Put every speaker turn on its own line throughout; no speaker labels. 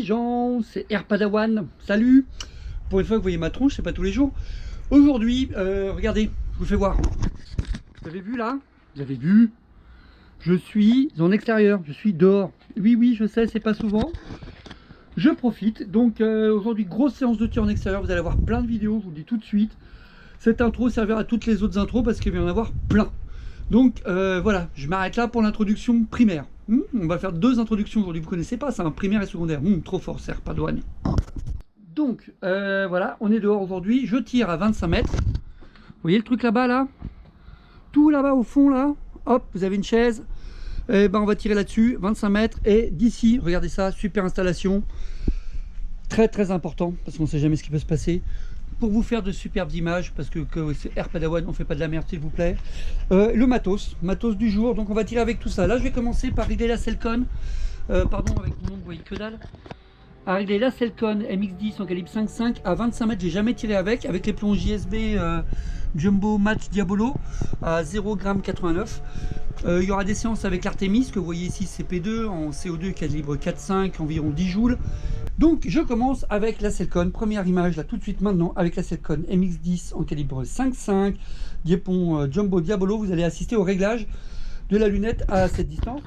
gens, c'est Air Padawan, salut. Pour une fois que vous voyez ma tronche, c'est pas tous les jours. Aujourd'hui, regardez, je vous fais voir. Vous avez vu là? Vous avez vu? Je suis en extérieur, je suis dehors. Oui, je sais, c'est pas souvent. Je profite, donc aujourd'hui, grosse séance de tir en extérieur. Vous allez avoir plein de vidéos, je vous le dis tout de suite. Cette intro servira à toutes les autres intros parce qu'il va y en avoir plein. Donc voilà, je m'arrête là pour l'introduction primaire. On va faire deux introductions aujourd'hui, vous connaissez pas, c'est un primaire et secondaire. Trop fort, c'est Padawan. Donc voilà, on est dehors aujourd'hui, je tire à 25 mètres. Vous voyez le truc là-bas là? Tout là-bas au fond là, hop, vous avez une chaise. Et ben on va tirer là-dessus, 25 mètres. Et d'ici, regardez ça, super installation. Très important, parce qu'on ne sait jamais ce qui peut se passer. Pour vous faire de superbes images, parce que c'est Air Padawan, on fait pas de la merde s'il vous plaît. Le matos du jour, donc on va tirer avec tout ça. Là je vais commencer par régler la Selcon, pardon avec mon nom vous voyez que dalle. À régler la Selcon MX10 en calibre 5.5 à 25 mètres, j'ai jamais tiré avec les plombs JSB Jumbo Match Diabolo à 0,89 g. Il y aura des séances avec l'Artemis que vous voyez ici, CP2 en CO2 calibre 4.5, environ 10 joules. Donc je commence avec la Selcon, première image là tout de suite maintenant avec la Selcon MX10 en calibre 5.5 Diepon Jumbo Diabolo. Vous allez assister au réglage de la lunette à cette distance,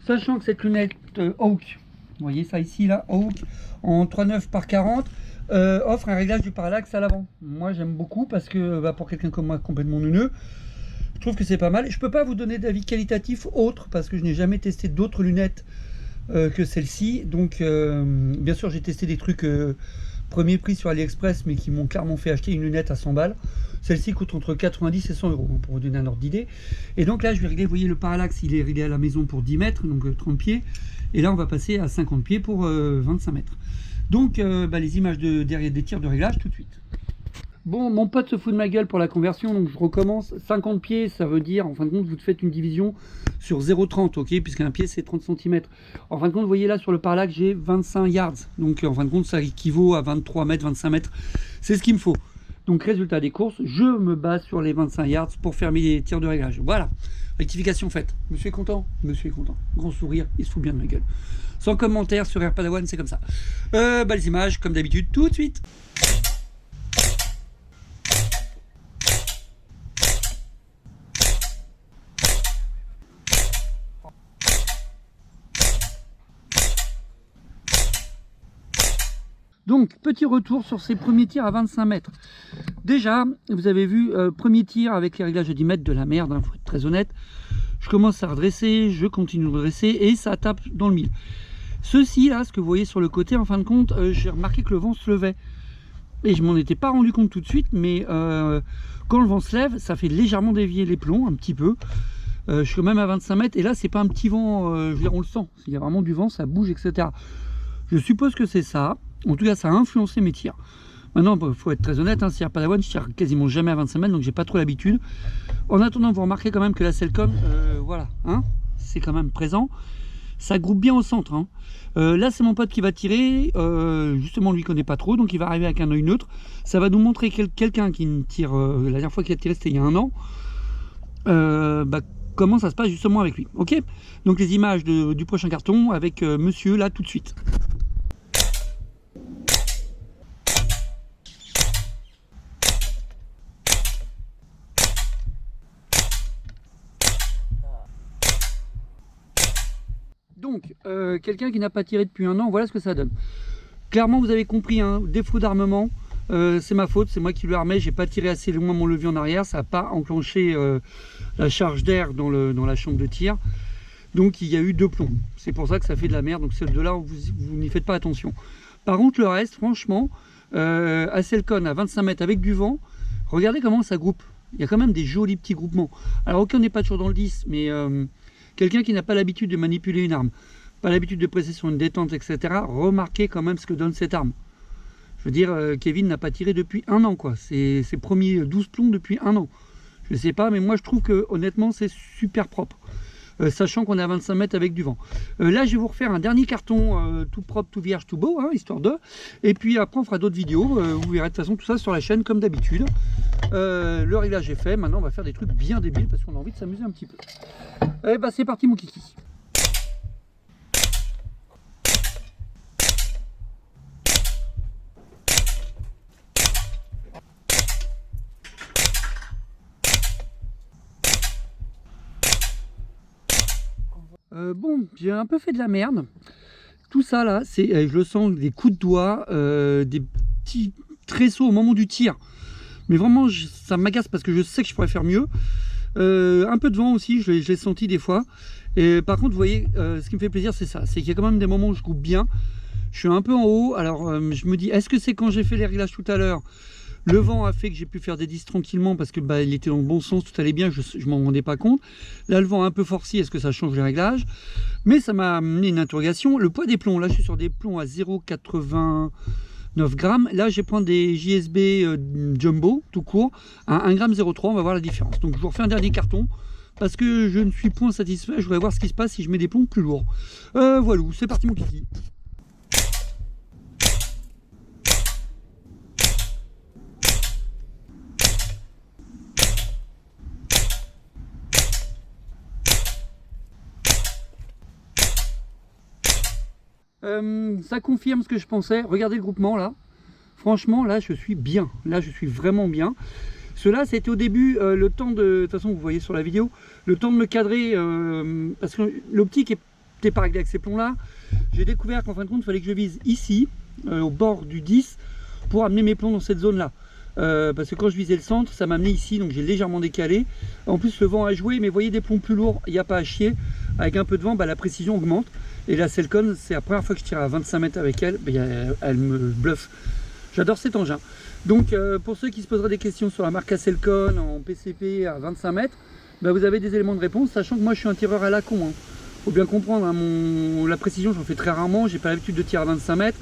sachant que cette lunette Hawk, vous voyez ça ici là, Hawk en 3.9 par 40 offre un réglage du parallaxe à l'avant. Moi j'aime beaucoup parce que pour quelqu'un comme moi complètement neuneux, je trouve que c'est pas mal. Je peux pas vous donner d'avis qualitatif autre parce que je n'ai jamais testé d'autres lunettes que celle-ci. Donc bien sûr j'ai testé des trucs premier prix sur AliExpress mais qui m'ont clairement fait acheter une lunette à 100 balles. Celle-ci coûte entre 90 et 100 euros pour vous donner un ordre d'idée. Et donc là je vais régler, vous voyez le parallaxe il est réglé à la maison pour 10 mètres, donc 30 pieds. Et là on va passer à 50 pieds pour 25 mètres. Donc les images derrière des tirs de réglage tout de suite. Bon, mon pote se fout de ma gueule pour la conversion, donc je recommence. 50 pieds, ça veut dire, en fin de compte, vous faites une division sur 0,30, ok, puisqu'un pied c'est 30 cm. En fin de compte, vous voyez là sur le parallaxe, j'ai 25 yards. Donc en fin de compte, ça équivaut à 23 mètres, 25 mètres. C'est ce qu'il me faut. Donc résultat des courses, je me base sur les 25 yards pour faire mes tirs de réglage. Voilà, rectification faite. Monsieur est content? Monsieur est content. Grand sourire, il se fout bien de ma gueule. Sans commentaire sur Air Padawan, c'est comme ça. Les images, comme d'habitude, tout de suite. Donc, petit retour sur ces premiers tirs à 25 mètres. Déjà, vous avez vu, premier tir avec les réglages de 10 mètres de la merde, faut être très honnête. Je commence à redresser, je continue de redresser et ça tape dans le mille. Ceci là, ce que vous voyez sur le côté, en fin de compte, j'ai remarqué que le vent se levait. Et je m'en étais pas rendu compte tout de suite, mais quand le vent se lève, ça fait légèrement dévier les plombs, un petit peu. Je suis quand même à 25 mètres et là, c'est pas un petit vent, je veux dire, on le sent. Il y a vraiment du vent, ça bouge, etc. Je suppose que c'est ça. En tout cas, ça a influencé mes tirs. Maintenant, il faut être très honnête, si Air Padawan, je tire quasiment jamais à 25 mètres, donc j'ai pas trop l'habitude. En attendant, vous remarquez quand même que la Selcon, voilà, c'est quand même présent. Ça groupe bien au centre. Là, c'est mon pote qui va tirer. Justement, lui, il connaît pas trop, donc il va arriver avec un œil neutre. Ça va nous montrer quelqu'un qui tire. La dernière fois qu'il a tiré, c'était il y a un an. Comment ça se passe justement avec lui. Ok. Donc les images du prochain carton avec monsieur là tout de suite. Donc, quelqu'un qui n'a pas tiré depuis un an, voilà ce que ça donne. Clairement, vous avez compris, défaut d'armement, c'est ma faute, c'est moi qui l'ai armé, j'ai pas tiré assez loin mon levier en arrière, ça n'a pas enclenché la charge d'air dans la chambre de tir. Donc il y a eu deux plombs, c'est pour ça que ça fait de la merde, donc ces deux-là, vous n'y faites pas attention. Par contre, le reste, franchement, à Selcon, à 25 mètres avec du vent, regardez comment ça groupe. Il y a quand même des jolis petits groupements. Alors, aucun n'est pas toujours dans le 10, mais... quelqu'un qui n'a pas l'habitude de manipuler une arme, pas l'habitude de presser sur une détente, etc., remarquez quand même ce que donne cette arme. Je veux dire, Kevin n'a pas tiré depuis un an, quoi. C'est ses premiers 12 plombs depuis un an. Je ne sais pas, mais moi je trouve que honnêtement c'est super propre. Sachant qu'on est à 25 mètres avec du vent. Là je vais vous refaire un dernier carton tout propre, tout vierge, tout beau, histoire de. Et puis après on fera d'autres vidéos. Vous verrez de toute façon tout ça sur la chaîne comme d'habitude. Le réglage est fait. Maintenant on va faire des trucs bien débiles parce qu'on a envie de s'amuser un petit peu. Et bah c'est parti mon kiki. Bon, j'ai un peu fait de la merde. Tout ça là, c'est, je le sens, des coups de doigt, des petits tresseaux au moment du tir. Mais vraiment, ça m'agace parce que je sais que je pourrais faire mieux. Un peu de vent aussi, je l'ai senti des fois. Et par contre, vous voyez, ce qui me fait plaisir, c'est ça. C'est qu'il y a quand même des moments où je coupe bien. Je suis un peu en haut. Alors, je me dis, est-ce que c'est quand j'ai fait les réglages tout à l'heure, le vent a fait que j'ai pu faire des disques tranquillement parce que il était dans le bon sens, tout allait bien, je ne m'en rendais pas compte. Là, le vent a un peu forci, est-ce que ça change les réglages? Mais ça m'a amené une interrogation. Le poids des plombs, là, je suis sur des plombs à 0,89 grammes. Là, je vais prendre des JSB Jumbo, tout court, à 1,03 g. On va voir la différence. Donc, je vous refais un dernier carton parce que je ne suis point satisfait. Je voudrais voir ce qui se passe si je mets des plombs plus lourds. Voilà, c'est parti, mon kiki. Ça confirme ce que je pensais. Regardez le groupement là. Franchement, là, je suis bien. Là, je suis vraiment bien. Cela, c'était au début le temps de toute façon, vous voyez sur la vidéo, le temps de me cadrer parce que l'optique n'était pas réglée avec ces plombs-là. J'ai découvert qu'en fin de compte, il fallait que je vise ici, au bord du 10, pour amener mes plombs dans cette zone-là. Parce que quand je visais le centre, ça m'a amené ici, donc j'ai légèrement décalé. En plus, le vent a joué, mais vous voyez des plombs plus lourds, il n'y a pas à chier. Avec un peu de vent, la précision augmente. Et la Selcon, c'est la première fois que je tire à 25 mètres avec elle, elle me bluffe. J'adore cet engin. Donc pour ceux qui se poseraient des questions sur la marque Selcon en PCP à 25 mètres, vous avez des éléments de réponse, sachant que moi je suis un tireur à la con. Hein. Faut bien comprendre, hein, la précision j'en fais très rarement, j'ai pas l'habitude de tirer à 25 mètres.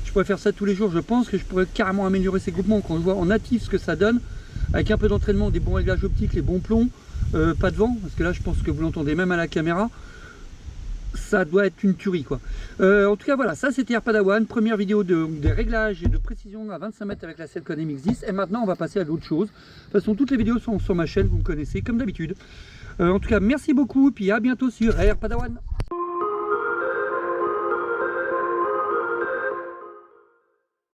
Je pourrais faire ça tous les jours, je pense que je pourrais carrément améliorer ces groupements quand je vois en natif ce que ça donne, avec un peu d'entraînement, des bons réglages optiques, les bons plombs, pas de vent, parce que là je pense que vous l'entendez même à la caméra. Ça doit être une tuerie quoi. En tout cas voilà, ça c'était Padawan, première vidéo des réglages et de précision à 25 mètres avec la Selcon MX10. Et maintenant on va passer à d'autres choses. De toute façon toutes les vidéos sont sur ma chaîne, vous me connaissez comme d'habitude. En tout cas merci beaucoup et puis à bientôt sur Padawan.